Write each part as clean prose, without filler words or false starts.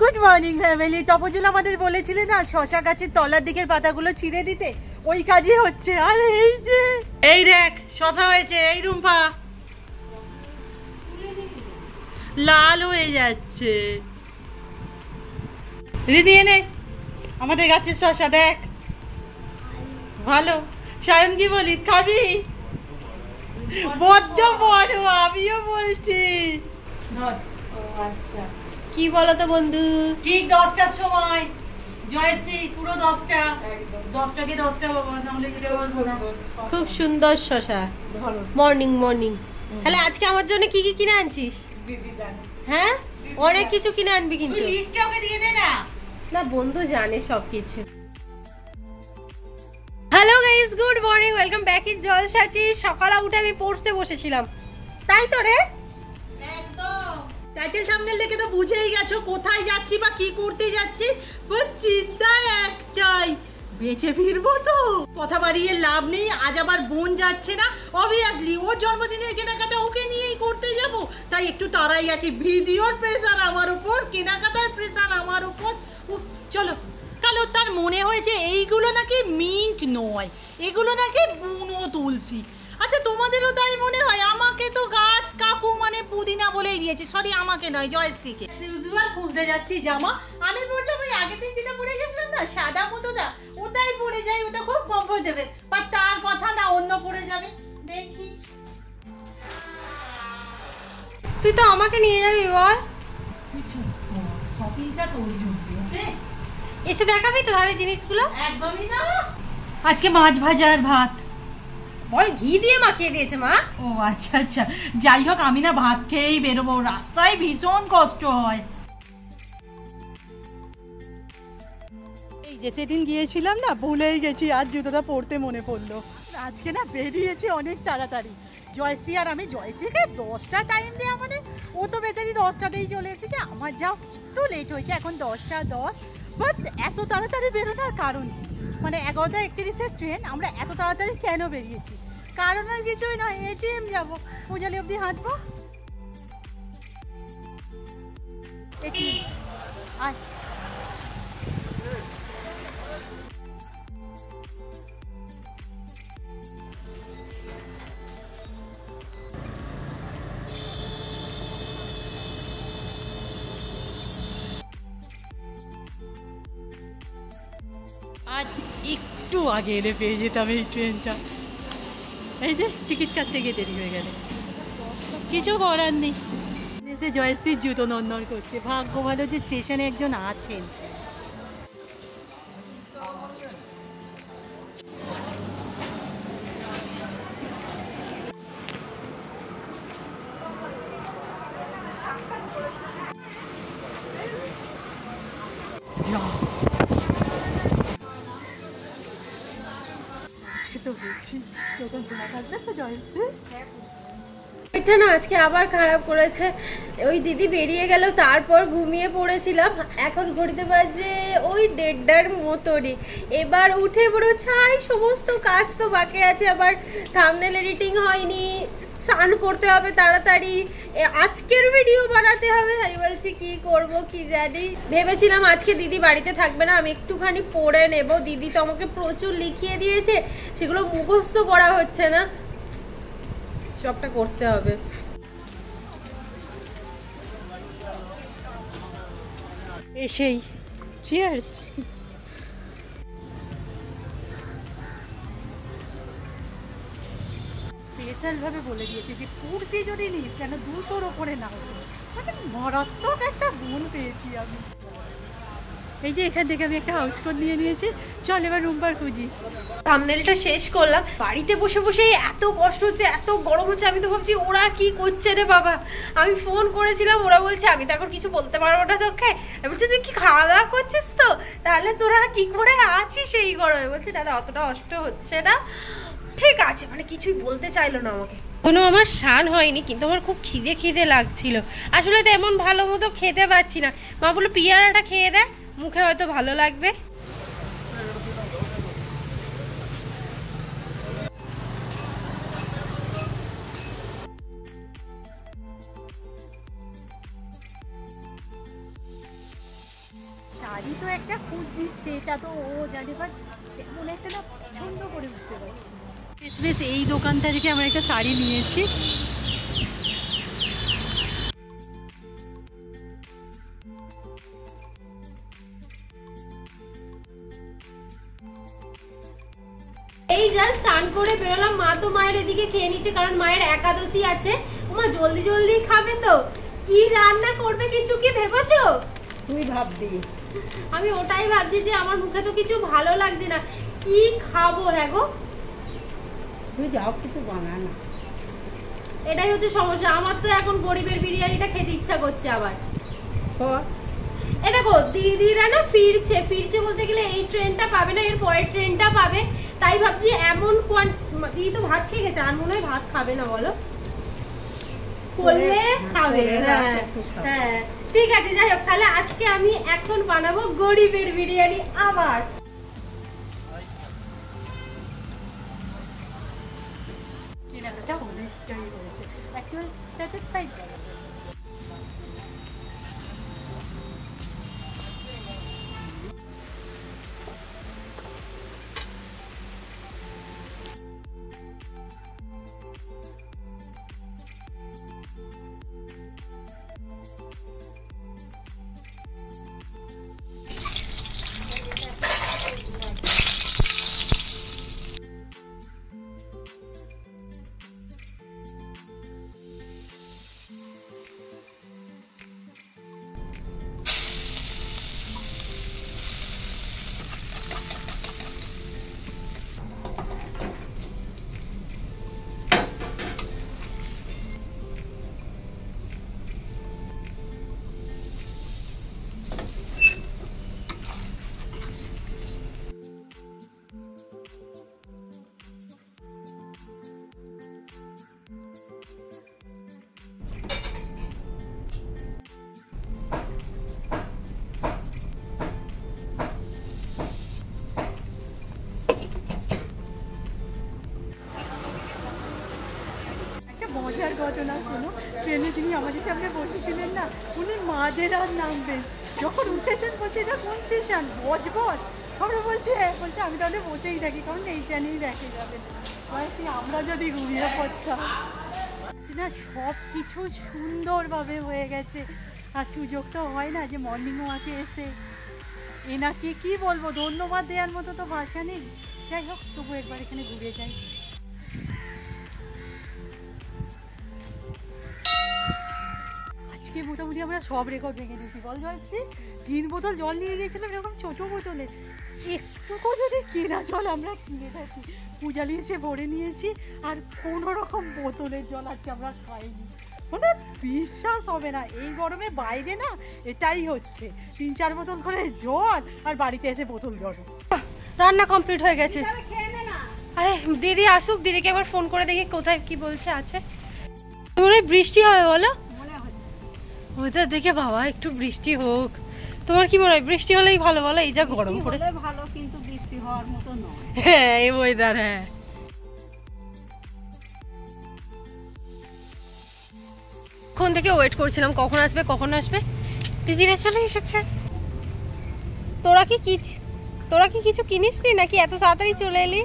Good morning family. তপজুল আমাদের বলেছিলে না শশা গাছের তলার দিকের পাতাগুলো ছিঁড়ে দিতে, ওই কাজই হচ্ছে। আর এই যে এই দেখ শশা হয়েছে, এই রুম্পা লাল হয়ে যাচ্ছে। দিদি এনে আমাদের গাছের শশা দেখ, ভালো। সায়ন কি বলিস, খাবি? বড্ড বড়, আমিও বলছি। আচ্ছা কি বলো তো বন্ধু, ঠিক 10টার সময় জয়শ্রী, পুরো 10টা, 10টাকে 10টা বাবা, নাহলে যেতে পারবো না। খুব সুন্দর শশা। Morning morning. তাহলে আজকে আমার জন্য কি কি কিনে আনছিস? হ্যাঁ অনেক কিছু কিনে আনবি কিন্তু। লিস্টটা ওকে দিয়ে দে না। না বন্ধু জানে সবকিছু। Hello guys, good morning, welcome back in জলসাচি। সকালে উঠে আমি পড়তে বসেছিলাম, তাই তো রে। একদম টাইটেল সামনে দেখে তো বুঝেই গেছো কোথায় যাচ্ছি বা কি করতে যাচ্ছি। চিন্তা একটাই, বেঁচে ফিরবো তো। কথা বাড়িয়ে লাভ নেই। আজ আমার বোন যাচ্ছে না, অবভিয়াসলি ওর জন্মদিনের কেনাকাটা ওকে নিয়েই করতে যাব, তাই একটু তাড়াই আছি। ভিডিওর প্রেসার আমার উপর, কেনাকাটার প্রেসার আমার উপর। চলো। কালো তার মনে হয়েছে এইগুলো নাকি মিন্ট নয়, এগুলো নাকি বুনো তুলসী। আচ্ছা তোমাদেরও তাই মনে হয়? আমাকে তো গাছ কাকু মানে পুদিনা বলেই দিয়েছে। সরি আমাকে নয়, জয়শ্রীকে। ইউজুয়াল খুঁজতে যাচ্ছি জামা। আমি বললাম ওই আগের দিন যেটা পরে গেছিলাম না সাদা মতোটা, ওটাই পরে যাই, ওটা খুব কমফোর্টেবল। বা তার কথা না, অন্য পরে যাবে। দেখি। তুই তো আমাকে নিয়ে যাবি বল। কিছু শপিংটা তোর জন্য, ওকে? এসে দেখাবি তো তাহলে জিনিসগুলো। একদমই না। আজকে মাছ ভাজা আর ভাত। বল ঘি দিয়ে মাখিয়ে দিয়েছে মা। ও আচ্ছা আচ্ছা, যাই হোক আমি না ভাত খেয়েই বেরোবো, রাস্তায় ভীষণ কষ্ট হয়। এই যে সেদিন গিয়েছিলাম না, ভুলেই গেছি, আজ জুতোটা পরতে মনে পড়লো। আজকে না বেরিয়েছি অনেক তাড়াতাড়ি। জয়শ্রী আর আমি, জয়শ্রীকে 10টা টাইম দেওয়া মানে ও তো বেচারি 10টাতেই চলে এসেছে। আমার যাও একটু লেট হয়েছে, এখন 10টা 10। বাট এত তাড়াতাড়ি বেরোনোর কারণ মানে 11:31-এর ট্রেন, আমরা এত তাড়াতাড়ি কেন বেরিয়েছি? কারণ আর কিছুই নয়, এটিএম যাবো, পূজালি অবধি হাঁটবো। এটিএম আয়। আজ একটু আগে এলে পেয়ে যেতাম এই ট্রেনটা। এই যে টিকিট কাটতে গিয়ে দেরি হয়ে গেল, কিছু করার নেই। জয়শ্রীর জুতো নন্দন করছে। ভাগ্য ভালো যে স্টেশনে একজন আছেন। এটা না আজকে আবার খারাপ করেছে। ওই দিদি বেরিয়ে গেল, তারপর ঘুমিয়ে পড়েছিলাম। এখন ঘড়িতে বাজে ওই 1:30টার মতোই। এবার উঠে পড়ো ছাই, সমস্ত কাজ তো বাকি আছে। আবার থাম্বনেল এডিটিং হয়নি, স্নান করতে হবে তাড়াতাড়ি, আজকের ভিডিও বানাতে হবে। আমি বলছি কি করব কি জানি। ভেবেছিলাম আজকে দিদি বাড়িতে থাকবে না, আমি একটুখানি পড়ে নেব। দিদি তো আমাকে প্রচুর লিখিয়ে দিয়েছে, সেগুলো মুখস্থ করা হচ্ছে না, সবটা করতে হবে। এসেই চিয়ার্স। স্পেশালভাবে বলে দিয়েছে যে কুর্তি যদি নিস কেন 200-র ওপরে না হতো। মানে মারাত্মক একটা গুণ পেয়েছি আমি। এই যে এখান থেকে আমি একটা হাউস কোট নিয়ে নিয়েছি। চল এবার রুমবার খুঁজি। থাম্বনেলটা শেষ করলাম। বাড়িতে বসে বসে এত কষ্ট হচ্ছে, এত গরম হচ্ছে। আমি তো ভাবছি ওরা কি করছে রে বাবা। আমি ফোন করেছিলাম, ওরা বলছে আমি তো এখন কিছু বলতে পারবো না তোকে। আমি বলছি তুই কি খাওয়া দাওয়া করছিস তো, তাহলে তোরা কি করে আছিস এই গরমে? বলছে না অতটা কষ্ট হচ্ছে না, ঠিক আছে। মানে কিছুই বলতে চাইলো না আমাকে। কোনো আমার স্নান হয়নি, কিন্তু আমার খুব খিদে খিদে লাগছিল। আসলে তো এমন ভালো মতো খেতে পাচ্ছি না। মা বললো পিয়ারাটা খেয়ে দেয়, মুখে হয়তো ভালো লাগবে। শাড়ি তো একটা খুঁজছিস, সেটা তো ও জানে, বাট তেমন একটা না পছন্দ করে উঠতে পারছি। বেশ এই দোকানটা থেকে আমরা একটা শাড়ি নিয়েছি। এই জাস্ট স্নান করে বেরোলাম, মা তো মায়ের এদিকে খেয়ে নিচ্ছে কারণ মায়ের একাদশী আছে। মা জলদি জলদি খাবে তো, কি রান্না করবে কিছু কি ভেবেছো? তুই ভাববি, আমি ওটাই ভাবছি যে আমার মুখে তো কিছু ভালো লাগছে না, কি খাবো? হ্যাঁ গো, তুই যাও কিছু বানা না। এটাই হচ্ছে সমস্যা, আমার তো এখন গরিবের বিরিয়ানিটা খেতে ইচ্ছা করছে আবার। এ দেখো দিদিরা না ফিরছে, ফিরছে বলতে গেলে এই ট্রেনটা পাবে না, এর পরের ট্রেনটা পাবে। তাই ভাবছি এমন দিদি তো ভাত খেয়ে গেছে, আর মনে হয় ভাত খাবে না, বলো করলে খাবে। হ্যাঁ হ্যাঁ ঠিক আছে, যাই হোক তাহলে আজকে আমি এখন বানাবো গরিবের বিরিয়ানি আবার। কেনাকাটা অনেকটাই হয়েছে, অ্যাকচুয়ালি স্যাটিসফাইড। মজার ঘটনা শোনো, ট্রেনে যিনি আমাদের সামনে বসেছিলেন না, উনি মাঝের আর নামবেন, যখন উঠেছেন বলছে এটা কোন স্টেশন, বজবজ। আমরা বলছে আমি তাহলে বসেই থাকি, কারণ এই ট্রেনেই রেখে যাবেন। আমরা যদি ঘুমিয়ে পড়তাম না, সব কিছু সুন্দরভাবে হয়ে গেছে। আর সুযোগ তো হয় না যে মর্নিং ওয়াকে এসে এনাকে কি বলবো, ধন্যবাদ দেওয়ার মতো তো ভাষা নেই। যাই হোক, তবু একবার এখানে ঘুরে যাই। আজকে মোটামুটি আমরা সব রেকর্ড ভেঙে দিয়েছি। বল জয়শ্রী, 3 বোতল জল নিয়ে গিয়েছিলাম এরকম ছোটো বোতলে, একটুকু যদি কেনা জল আমরা কিনে থাকি, পূজালি এসে ভরে নিয়েছি, আর কোনো রকম বোতলের জল আজকে আমরা খাইনি। মানে বিশ্বাস হবে না, এই গরমে বাইরে না এটাই হচ্ছে, 3-4 বোতল করে জল আর বাড়িতে এসে বোতল জল। রান্না কমপ্লিট হয়ে গেছে। আরে দিদি আসুক, দিদিকে একবার ফোন করে দেখি কোথায় কি বলছে আছে। মনে হয় বৃষ্টি হবে বলো, ওদের দেখে বাবা একটু বৃষ্টি হোক। তোমার কি মনে হয় বৃষ্টি হলেই ভালো বলো? এই যা গরম পড়ে ভালো, কিন্তু বৃষ্টি হওয়ার মতো নয়। হ্যাঁ এই ওয়েদার। হ্যাঁ কখন থেকে ওয়েট করছিলাম কখন আসবে কখন আসবে, দিদিরা চলে এসেছে। তোরা কি কিছু কিনিসনি নাকি এত তাড়াতাড়ি চলে এলি?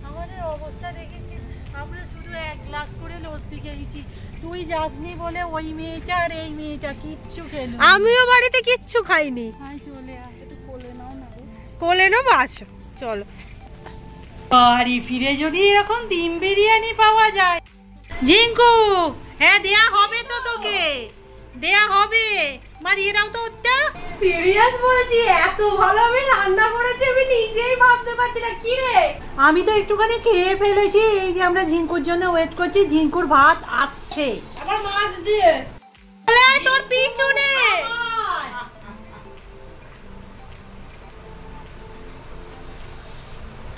আমাদের অবস্থা দেখেছিস, আমরা শুধু 1 গ্লাস করে লস্যি খেয়েছি। তুই যাসনি বলে ওই মেয়েটা আর এই মেয়েটা কিচ্ছু খেলো। আমিও বাড়িতে কিচ্ছু খাইনি। চলে আয়, একটু কোলে নাও না। কোলে নেবো, আসো চলো। বাড়ি ফিরে যদি এরকম ডিম বিরিয়ানি পাওয়া যায়। জিঙ্কু, হ্যাঁ দেয়া হবে তো, তোকে দেয়া হবে, মারিয়ে দাও তো ওটা। সিরিয়াস বলছি, এত ভালো আমি রান্না করেছি আমি নিজেই ভাবতে পারছি না। কি রে, আমি তো একটুখানি খেয়ে ফেলেছি। এই যে আমরা ঝিঙ্কুর জন্য ওয়েট করছি, ঝিঙ্কুর ভাত আসছে। আবার মাছ দিয়ে চলে আয় তোর পিছনে।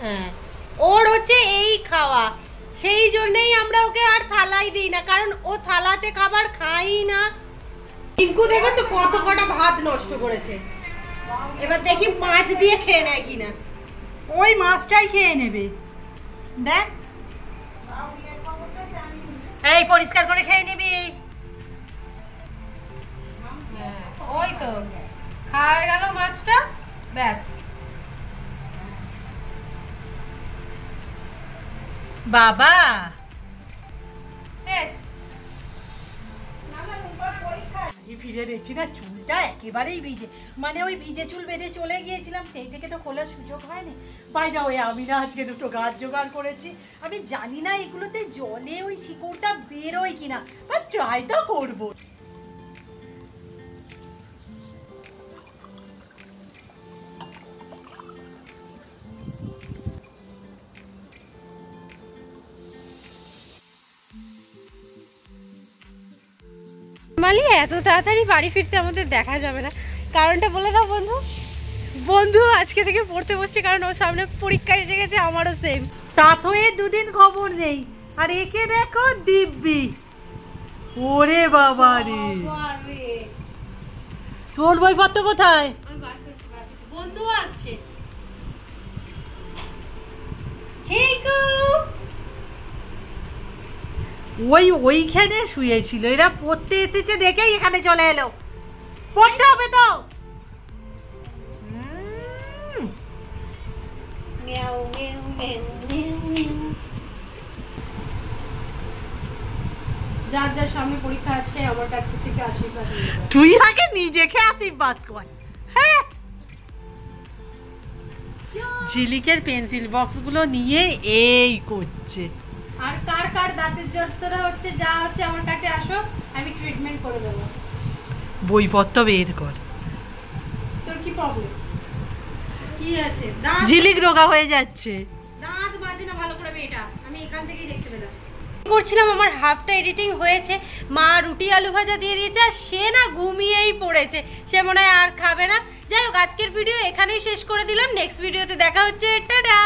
হ্যাঁ ওর হচ্ছে এই খাওয়া, সেই জন্যই আমরা ওকে আর থালাই দিই না, কারণ ও থালাতে খাবার খাই না। টিঙ্কু দেখেছো কত কটা ভাত নষ্ট করেছে। এবার দেখি মাছ দিয়ে খেয়ে নেয় কিনা। ওই মাছটাই খেয়ে নেবে, দেখ এই পরিষ্কার করে খেয়ে নিবি। ওই তো খা হয়ে গেল মাছটা, ব্যাস। বাবা শেষ। ফিরে দেখছি না চুলটা একেবারেই ভিজে, মানে ওই ভিজে চুল বেঁধে চলে গিয়েছিলাম, সেই থেকে তো খোলার সুযোগ হয়নি। বাইরে ওই আমি না আজকে দুটো গাছ জোগাড় করেছি, আমি জানি না এগুলোতে জলে ওই শিকড়টা বেরোয় কিনা, বা ট্রাই তো করবো। মালি এত তাড়াতাড়ি বাড়ি ফিরতে আমাদের দেখা যাবে না, কারণটা বলে দাও বন্ধু। বন্ধু আজকে থেকে পড়তে বসছে, কারণ ওর সামনে পরীক্ষা এসে গেছে, আমারও সেম। তাত হয়ে দুদিন খবর নেই, আর একে দেখো দিব্যি। ওরে বাবা রে, তোর বইপত্র কোথায়? বন্ধু আসছে। ওইখানে শুয়েছিল, এরা পড়তে এসেছে দেখেই এখানে চলে এলো। পড়তে হবে তো। যার যার সামনে পরীক্ষা আছে আমার কাছে থেকে আশীর্বাদ নিয়ে যাও। তুই আগে নিজেকে আশীর্বাদ কর। হ্যাঁ, ঝিলিকের পেন্সিল বক্স গুলো নিয়ে এই করছে। আর কার কার দাঁতের যন্ত্রণা হচ্ছে, যা হচ্ছে আমার কাছে আসো, আমি ট্রিটমেন্ট করে দেবো। বইপত্র বের কর। তোর কি প্রবলেম? কি আছে? ঝিলিক রোগা হয়ে যাচ্ছে, দাঁত মাজে না ভালো করে মেয়েটা, আমি এখান থেকেই দেখতে পেলাম। করছিলাম, আমার হাফটা এডিটিং হয়েছে, মা রুটি আলু ভাজা দিয়ে দিয়েছে, আর সে না ঘুমিয়েই পড়েছে, সে মনে হয় আর খাবে না। যাই হোক, আজকের ভিডিও এখানেই শেষ করে দিলাম, নেক্সট ভিডিওতে দেখা হচ্ছে, টাটা।